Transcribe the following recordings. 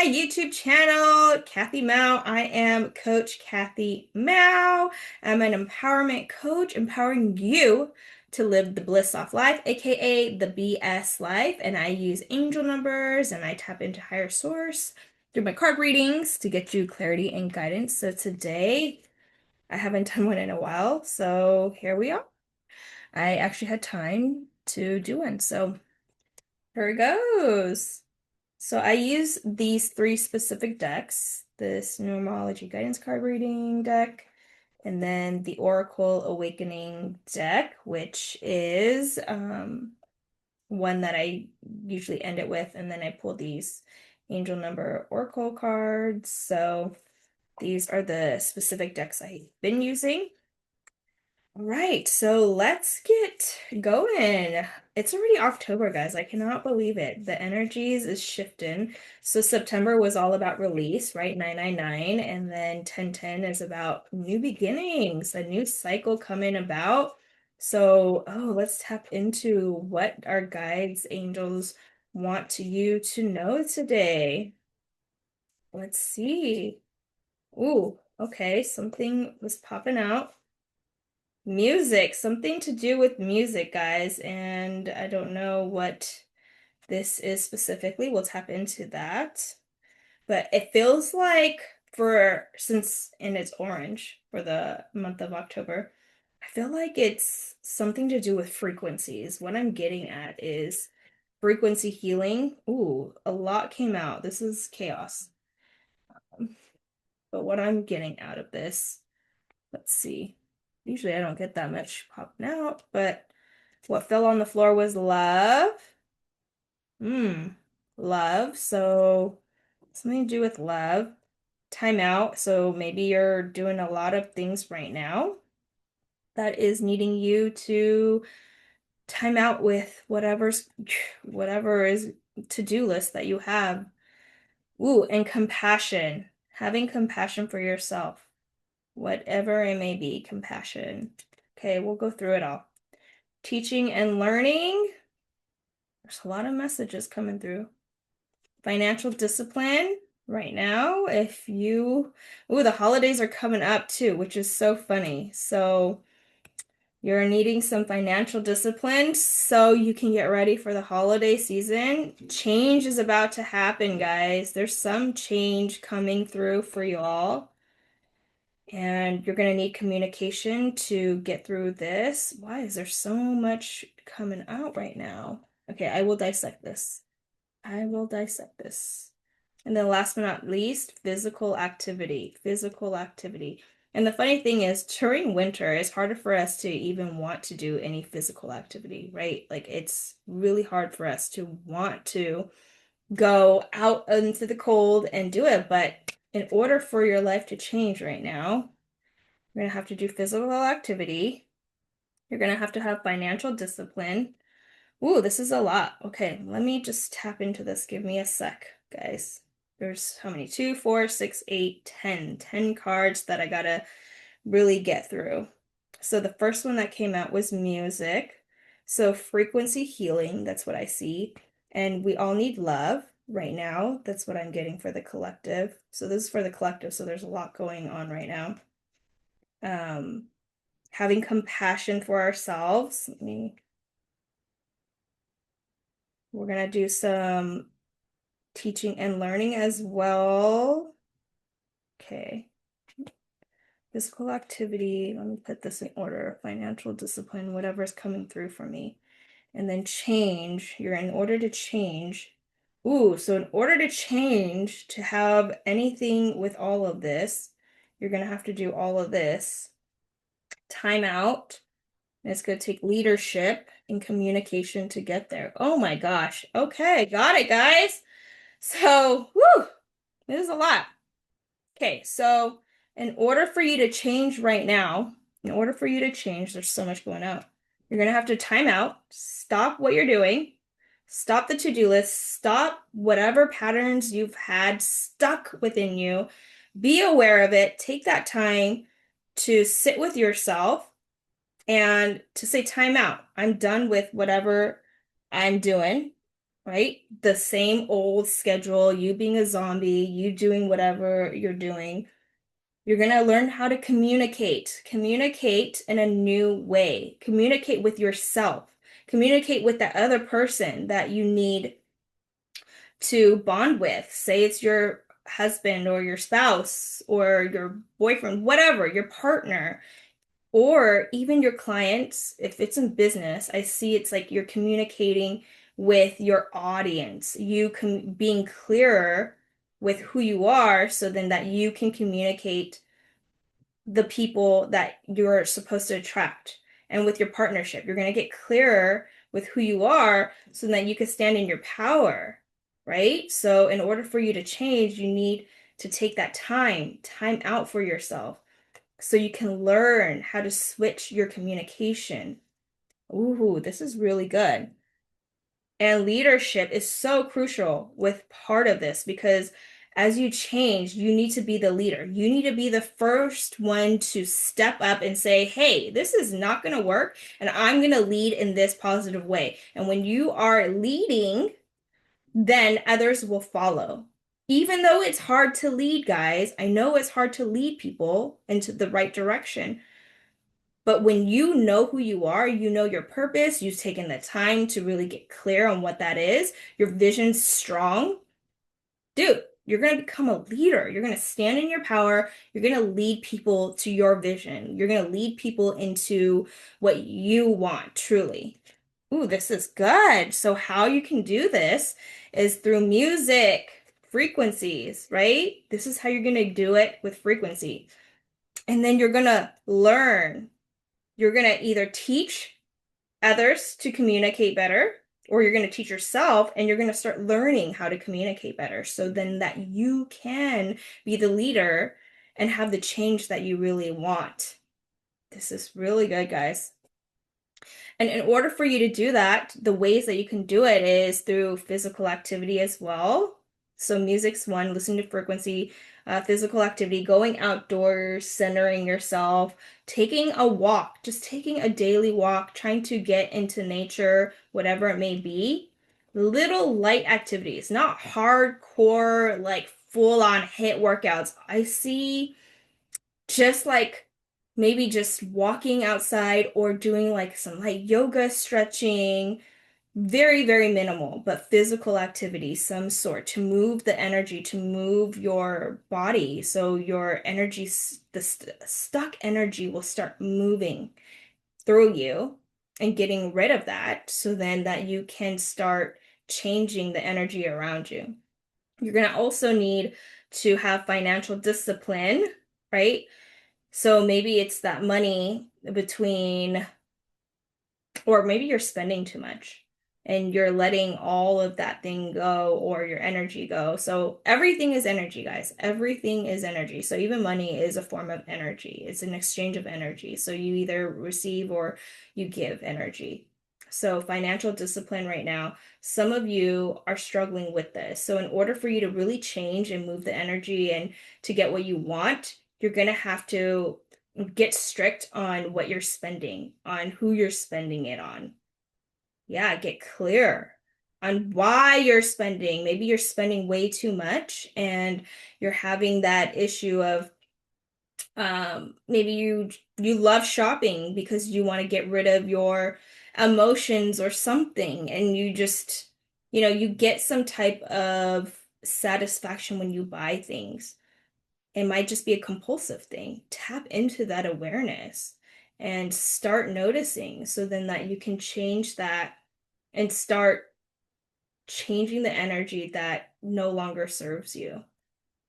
my YouTube channel, Kathy Mao. I am Coach Kathy Mao. I'm an empowerment coach, empowering you to live the bliss off life, aka the BS life. And I use angel numbers and I tap into higher source through my card readings to get you clarity and guidance. So today, I haven't done one in a while, so here we are. I actually had time to do one, so here it goes. So I use these three specific decks, this numerology guidance card reading deck, and then the Oracle Awakening deck, which is one that I usually end it with, and then I pull these angel number Oracle cards. So these are the specific decks I've been using. All right, so let's get going. It's already October, guys. I cannot believe it. The energies is shifting. So September was all about release, right? 999, and then 1010 is about new beginnings, a new cycle coming about. So, let's tap into what our guides, angels want you to know today. Let's see. Ooh, okay, something was popping out. Music, something to do with music, guys, and I don't know what this is specifically. We'll tap into that. But it feels like and it's orange for the month of October, I feel like it's something to do with frequencies. What I'm getting at is frequency healing. Ooh, a lot came out. This is chaos. But what I'm getting out of this, let's see. Usually I don't get that much popping out, but what fell on the floor was love. Love. So something to do with love. Time out. So maybe you're doing a lot of things right now that is needing you to time out with whatever is to-do list that you have. Ooh, and compassion. Having compassion for yourself. Whatever it may be, compassion. Okay, we'll go through it all. Teaching and learning. There's a lot of messages coming through. Financial discipline right now. The holidays are coming up too, which is so funny. So you're needing some financial discipline so you can get ready for the holiday season. Change is about to happen, guys. There's some change coming through for you all. And you're going to need communication to get through this. Why is there so much coming out right now? Okay, I will dissect this. I will dissect this. And then last but not least, physical activity. Physical activity. And the funny thing is, during winter, it's harder for us to even want to do any physical activity, right? Like it's really hard for us to want to go out into the cold and do it. But in order for your life to change right now, you're going to have to do physical activity. You're going to have financial discipline. Ooh, this is a lot. Okay, let me just tap into this. Give me a sec, guys. There's how many? 2, 4, 6, 8, 10. 10 cards that I gotta really get through. So the first one that came out was music. So frequency healing, that's what I see. And we all need love right now. That's what I'm getting for the collective. So this is for the collective, so there's a lot going on right now. Having compassion for ourselves. We're gonna do some teaching and learning as well. Okay. Physical activity. Let me put this in order. Financial discipline, whatever's coming through for me. And then change. You're in order to change. Ooh, so in order to change, to have anything with all of this, you're going to have to do all of this. Time out. And it's going to take leadership and communication to get there. Oh my gosh. Okay, got it, guys. So, this is a lot. Okay, so in order for you to change right now, there's so much going on. You're going to have to time out, stop what you're doing, stop the to-do list, stop whatever patterns you've had stuck within you, be aware of it, take that time to sit with yourself and to say time out. I'm done with whatever I'm doing. right? The same old schedule, you being a zombie, you doing whatever you're doing. You're going to learn how to communicate. Communicate in a new way. Communicate with yourself. Communicate with that other person that you need to bond with. Say it's your husband or your spouse or your boyfriend, whatever, your partner, or even your clients. If it's in business, I see it's like you're communicating with your audience. Being clearer with who you are so then that you can communicate the people that you're supposed to attract. And with your partnership, you're going to get clearer with who you are so that you can stand in your power, right? So, in order for you to change, you need to take that time out for yourself so you can learn how to switch your communication. Ooh, this is really good. And leadership is so crucial with part of this because as you change, you need to be the leader. You need to be the first one to step up and say, hey, this is not going to work, and I'm going to lead in this positive way. And when you are leading, then others will follow. Even though it's hard to lead, guys, I know it's hard to lead people into the right direction. But when you know who you are, you know your purpose, you've taken the time to really get clear on what that is, your vision's strong, dude, you're going to become a leader. You're going to stand in your power. You're going to lead people to your vision. You're going to lead people into what you want, truly. Ooh, this is good. So, how you can do this is through music, frequencies, right? This is how you're going to do it with frequency. And then you're going to learn. You're going to either teach others to communicate better, or you're going to teach yourself and you're going to start learning how to communicate better so then that you can be the leader and have the change that you really want. This is really good, guys. And in order for you to do that, the ways that you can do it is through physical activity as well. So music's one, listening to frequency, physical activity, going outdoors, centering yourself, taking a walk, just taking a daily walk, trying to get into nature, whatever it may be. Little light activities, not hardcore, like full-on hit workouts. I see just like maybe just walking outside or doing like some light yoga stretching, very, very minimal, but physical activity, some sort to move the energy, to move your body. So your energy, the stuck energy will start moving through you and getting rid of that so then that you can start changing the energy around you. You're going to also need to have financial discipline, right? So maybe it's that money between, or maybe you're spending too much and you're letting all of that thing go or your energy go. So everything is energy, guys. Everything is energy. So even money is a form of energy. It's an exchange of energy. So you either receive or you give energy. So financial discipline right now, some of you are struggling with this. So in order for you to really change and move the energy and to get what you want, you're going to have to get strict on what you're spending, on who you're spending it on. Yeah, get clear on why you're spending. Maybe you're spending way too much and you're having that issue of maybe you love shopping because you want to get rid of your emotions or something and you just you get some type of satisfaction when you buy things. It might just be a compulsive thing. Tap into that awareness and start noticing so then that you can change that and start changing the energy that no longer serves you.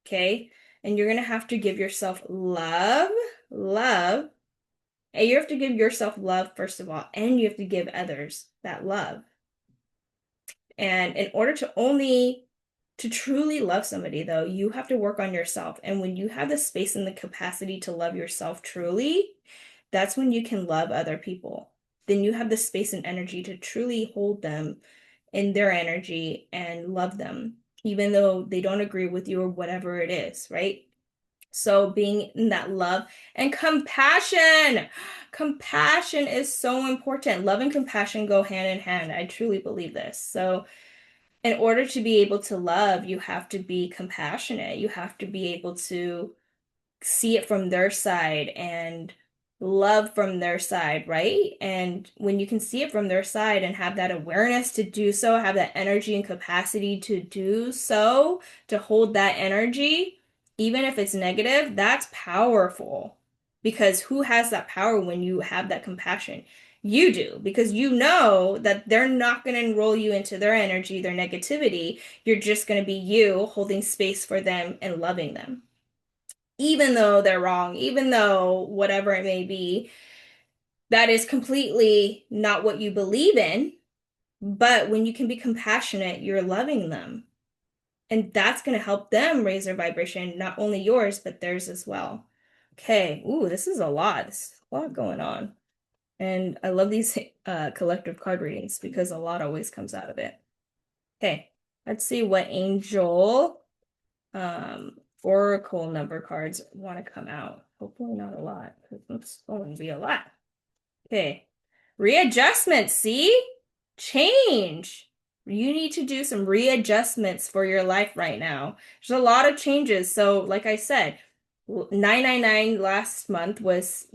Okay? And you're going to have to give yourself love. And you have to give yourself love, first of all, and you have to give others that love. And in order to truly love somebody, though, you have to work on yourself. And when you have the space and the capacity to love yourself truly, that's when you can love other people. Then you have the space and energy to truly hold them in their energy and love them, even though they don't agree with you or whatever it is, right? So being in that love and compassion. Compassion is so important. Love and compassion go hand in hand. I truly believe this. So in order to be able to love, you have to be compassionate. You have to be able to see it from their side and love from their side, right? And when you can see it from their side and have that awareness to do so, have that energy and capacity to do so, to hold that energy, even if it's negative, that's powerful. Because who has that power when you have that compassion? You do, because you know that they're not going to enroll you into their energy, their negativity. You're just going to be you holding space for them and loving them even though they're wrong, even though whatever it may be, that is completely not what you believe in. But when you can be compassionate, you're loving them. And that's going to help them raise their vibration, not only yours, but theirs as well. Okay. Ooh, this is a lot. There's a lot going on. And I love these collective card readings because a lot always comes out of it. Okay. Let's see what angel oracle number cards want to come out. Hopefully not a lot, because it's going to be a lot. Okay. Readjustment, see? Change. You need to do some readjustments for your life right now. There's a lot of changes. So, like I said, 999 last month was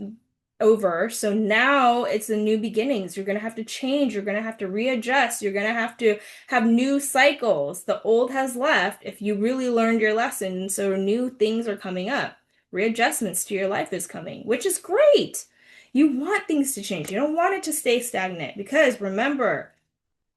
over. So now it's the new beginnings. You're going to have to change. You're going to have to readjust. You're going to have new cycles. The old has left if you really learned your lesson. So new things are coming up. Readjustments to your life is coming, which is great. You want things to change. You don't want it to stay stagnant because remember,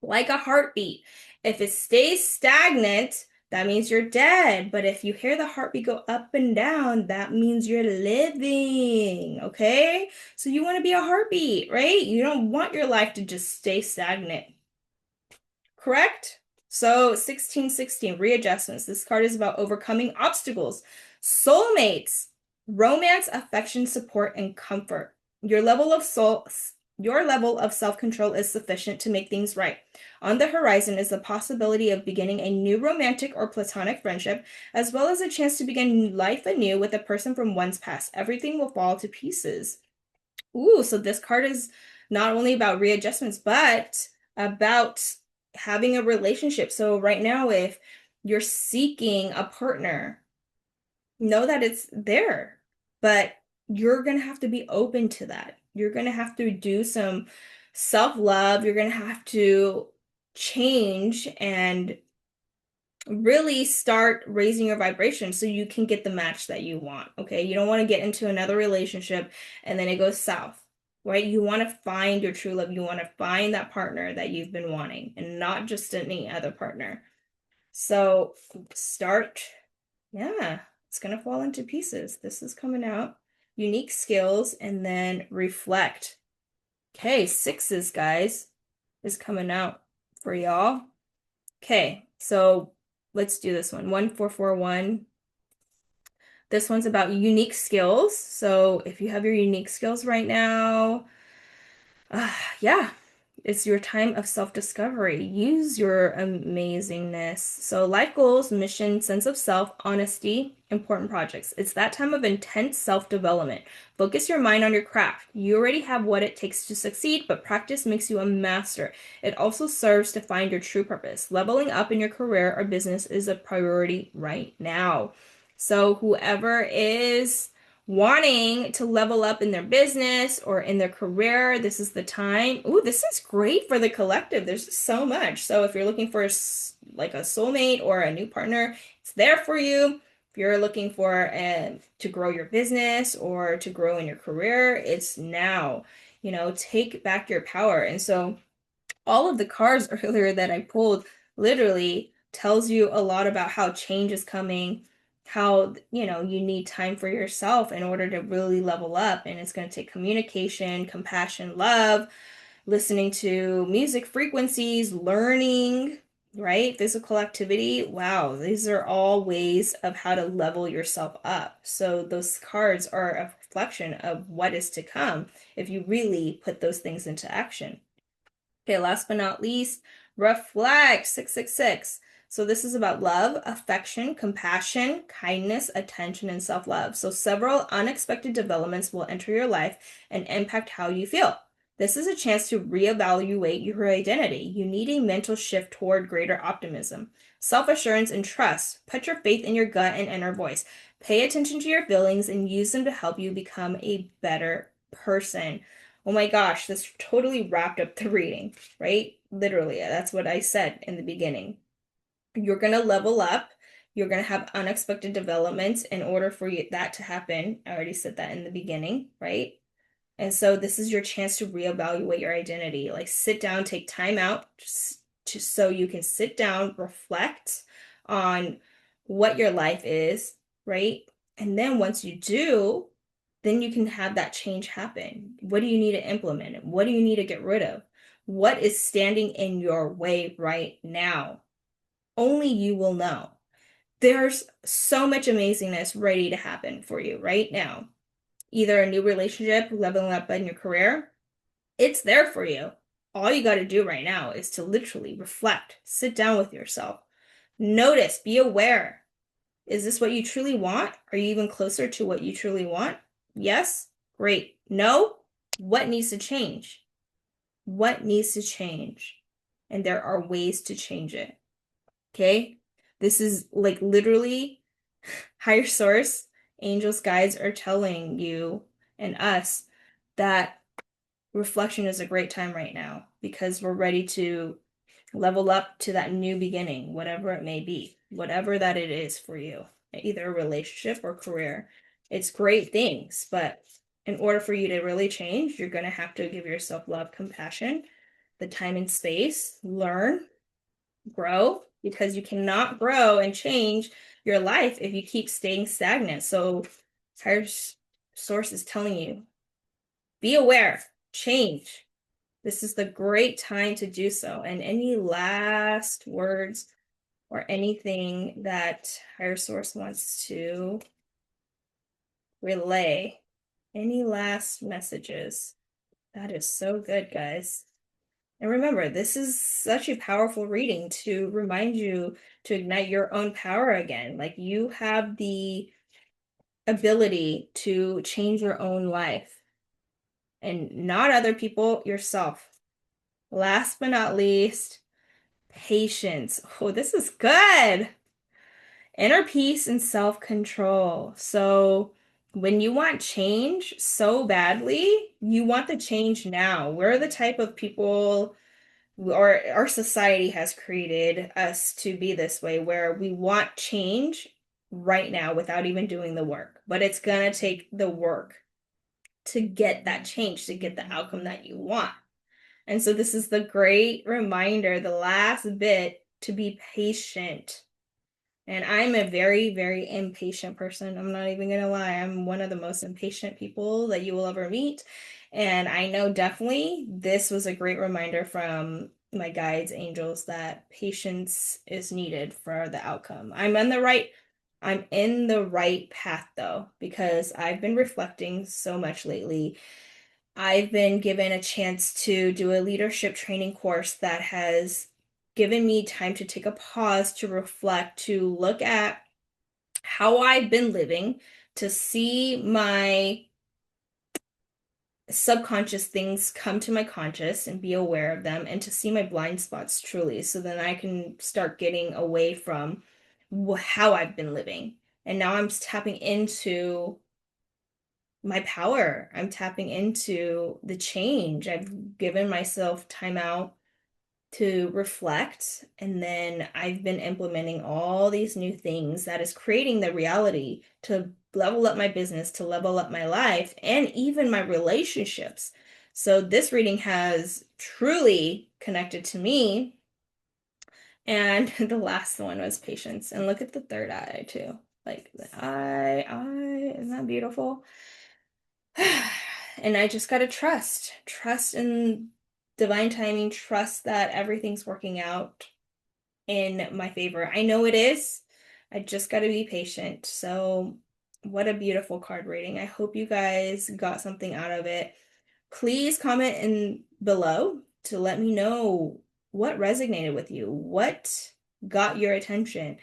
like a heartbeat, if it stays stagnant, that means you're dead. But if you hear the heartbeat go up and down, that means you're living. Okay? So you want to be a heartbeat, right? You don't want your life to just stay stagnant. Correct? So 1616, readjustments. This card is about overcoming obstacles, soulmates, romance, affection, support, and comfort. Your level of self-control is sufficient to make things right. On the horizon is the possibility of beginning a new romantic or platonic friendship, as well as a chance to begin life anew with a person from one's past. Everything will fall to pieces. Ooh, so this card is not only about readjustments, but about having a relationship. So right now, if you're seeking a partner, know that it's there, but you're going to have to be open to that. You're going to have to do some self-love. You're going to have to change and really start raising your vibration so you can get the match that you want. Okay. You don't want to get into another relationship and then it goes south, right? You want to find your true love. You want to find that partner that you've been wanting and not just any other partner. So start, yeah, it's going to fall into pieces. This is coming out. Unique skills and then reflect. Okay. Sixes, guys, is coming out for y'all. Okay. So let's do this one. 1441. This one's about unique skills. So if you have your unique skills right now, yeah, it's your time of self-discovery. Use your amazingness. So life goals, mission, sense of self, honesty, important projects. It's that time of intense self-development. Focus your mind on your craft. You already have what it takes to succeed, but practice makes you a master. It also serves to find your true purpose. Leveling up in your career or business is a priority right now. So whoever is wanting to level up in their business or in their career, this is the time. Ooh, this is great for the collective. There's so much. So if you're looking for like a soulmate or a new partner, it's there for you. If you're looking for to grow your business or to grow in your career, it's now. Take back your power. And so all of the cards earlier that I pulled literally tells you a lot about how change is coming, how, you need time for yourself in order to really level up. And it's going to take communication, compassion, love, listening to music frequencies, learning, right? Physical activity. Wow, these are all ways of how to level yourself up. So those cards are a reflection of what is to come if you really put those things into action. Okay, last but not least, reflect 666. So this is about love, affection, compassion, kindness, attention, and self-love. So several unexpected developments will enter your life and impact how you feel. This is a chance to reevaluate your identity. You need a mental shift toward greater optimism, self-assurance, and trust. Put your faith in your gut and inner voice. Pay attention to your feelings and use them to help you become a better person. Oh my gosh, this totally wrapped up the reading, right? Literally, that's what I said in the beginning. You're going to level up. You're going to have unexpected developments in order for that to happen. I already said that in the beginning, right? And so this is your chance to reevaluate your identity. Like sit down, take time out just so you can sit down, reflect on what your life is, right? And then once you do, then you can have that change happen. What do you need to implement? What do you need to get rid of? What is standing in your way right now? Only you will know. There's so much amazingness ready to happen for you right now. Either a new relationship, leveling up in your career, it's there for you. All you got to do right now is to literally reflect, sit down with yourself, notice, be aware. Is this what you truly want? Are you even closer to what you truly want? Yes? Great. No? What needs to change? What needs to change? And there are ways to change it. Okay? This is like literally higher source, angels, guides are telling you and us that reflection is a great time right now because we're ready to level up to that new beginning, whatever it may be, whatever that it is for you, either a relationship or career. It's great things, but in order for you to really change, you're going to have to give yourself love, compassion, the time and space, learn, grow, because you cannot grow and change your life if you keep staying stagnant. So, higher source is telling you be aware, change. This is the great time to do so. And any last words or anything that higher source wants to relay? Any last messages? That is so good, guys. And remember, this is such a powerful reading to remind you to ignite your own power again. Like you have the ability to change your own life and not other people, yourself. Last but not least, patience. Oh, this is good. Inner peace and self-control. So when you want change so badly, you want the change now. We're the type of people, or our society has created us to be this way, where we want change right now without even doing the work. But it's gonna take the work to get that change, to get the outcome that you want. And so this is the great reminder, the last bit, to be patient. And I'm a very, very impatient person. I'm not even gonna lie. I'm one of the most impatient people that you will ever meet. And I know definitely this was a great reminder from my guides, angels, that patience is needed for the outcome. I'm in the right path though, because I've been reflecting so much lately. I've been given a chance to do a leadership training course that has given me time to take a pause, to reflect, to look at how I've been living, to see my subconscious things come to my conscious and be aware of them, and to see my blind spots truly, so then I can start getting away from how I've been living. And now I'm tapping into my power. I'm tapping into the change. I've given myself time out to reflect, and then I've been implementing all these new things that is creating the reality to level up my business, to level up my life, and even my relationships. So this reading has truly connected to me. And the last one was patience. And look at the third eye too. Like the eye, isn't that beautiful? And I just gotta trust in divine timing, trust that everything's working out in my favor. I know it is. I just gotta be patient. So, what a beautiful card reading. I hope you guys got something out of it. Please comment in below to let me know what resonated with you, what got your attention,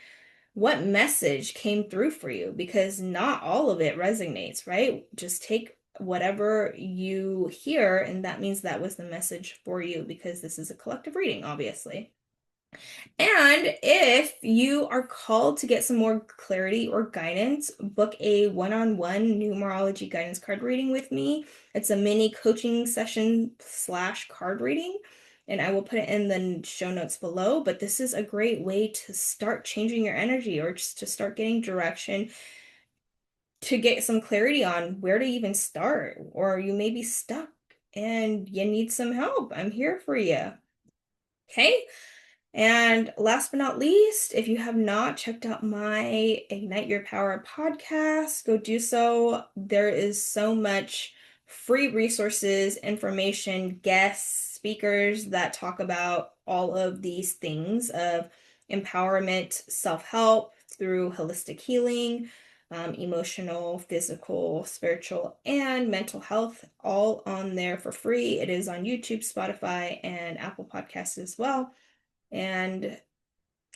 what message came through for you, because not all of it resonates, right? Just take whatever you hear, and that means that was the message for you because this is a collective reading, obviously. And if you are called to get some more clarity or guidance, book a one-on-one numerology guidance card reading with me. It's a mini coaching session slash card reading, and I will put it in the show notes below. But this is a great way to start changing your energy or just to start getting direction, to get some clarity on where to even start, or you may be stuck and you need some help. I'm here for you. Okay? And last but not least, if you have not checked out my Ignite Your Power podcast, go do so. There is so much free resources, information, guests, speakers that talk about all of these things of empowerment, self-help through holistic healing, emotional, physical, spiritual, and mental health, all on there for free. It is on YouTube, Spotify, and Apple Podcasts as well. And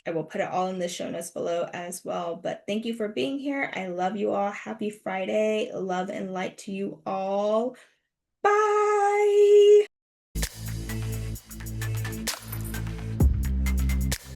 I will put it all in the show notes below as well. But thank you for being here. I love you all. Happy Friday. Love and light to you all. Bye.